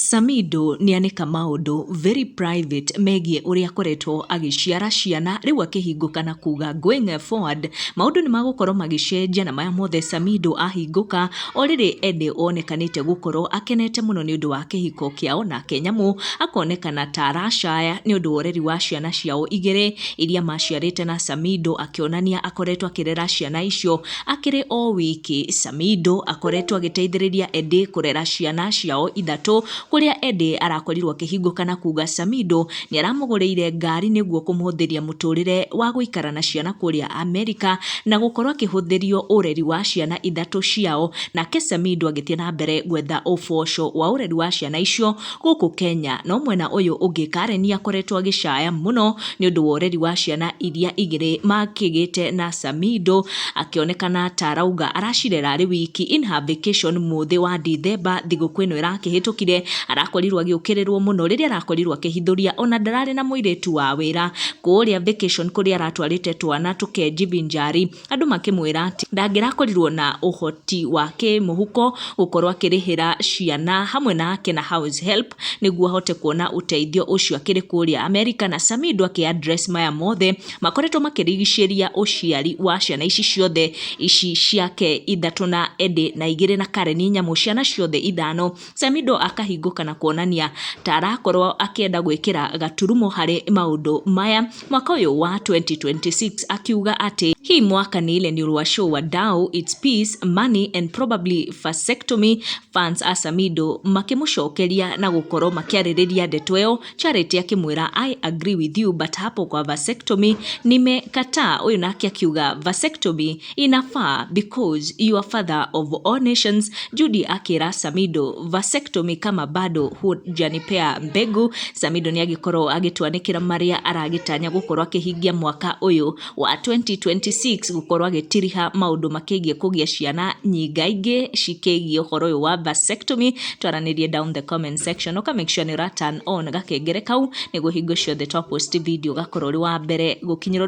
Samido nianika maundu very private megie uria koretwo agiciara ciana riu akihingũka na kuga going forward maundu ni magukorwo magicenjia na maya mothe Samido ahingũka oriri ende onekanite gukorwo akenete muno ni undu wa kihiko kiao na Kenyamu akonekana tarashaya ni undu oreri wa ciana ciao igere iria maciarite na Samido akionania akoretwo akirera ciana icio akiri o wiki. Samido akoretwo agiteithiriria ende kurera ciana ciao ithatu kuria ende arakorirwo akihingũka na kuga Samido ni aramuguriire ngari niguo kumuhuthiria muturire wa guikara na ciana kuria Amerika na gukorwo akihuthirio ureri wa ciana ithatu ciao. Nake Samido agithie na mbere gwetha uboco wa ureri wa ciana icio guku Kenya, no mwena uyu ungi Karen akoretwo agicaya muno ni undu wa ureri wa ciana iria igiri makigite na Samido akionekana tarauga aracirera ari wiki in her vacation muthi wa Dithemba thiguku ino irakihitukire arakorirwo agiukirirwo muno riria arakorirwo akihithuria ona ndarari na muiritu wa wira kuria vacation kuria aratwarite twana tukejivinjari andu makimwira ati ndangirakorirwo na uhoti wake muhuko gukorwo akirihira ciana hamwe nake na house help niguo ahote kuona uteithio ucio akiri kuria Amerika. Na Samido address maya mothe makoretwo makirigishiria uciari wa ciana ici ciothe ici ciake ithatu na ende na igiri na Karen nyamu ciana ciothe ithano. Samido akahingũka na kuonania tarakorwo akienda gwikira gaturumo hari maundu maya mwaka uyu wa 2026 akiuga ati hii mwaka ni ile ni wa show wa Dow, its peace, money and probably vasectomy. Fans a Samido makimucokeria na gukorwo makiaririria ndeto iyo. Charity akimwira I agree with you but hapo kwa vasectomy nimekataa. Uyu nake akiuga vasectomy inafaa because you are father of all nations. Judy akira Samido vasectomy kama bado hujanipea mbegu. Samido ni agikorwo agitwanikira maria aragitanya gukorwo akihingia mwaka uyu wa 2026 gukorwo agitiriha maundu makigie kugia ciana nyingaingi cikigie uhoro uyu wa vasectomy. Twaranirie down the comment section uka make sure ni turn on gakengere kau niguo hingo ciothe twa post video gakorwo ri wa mbere gukinyirwo.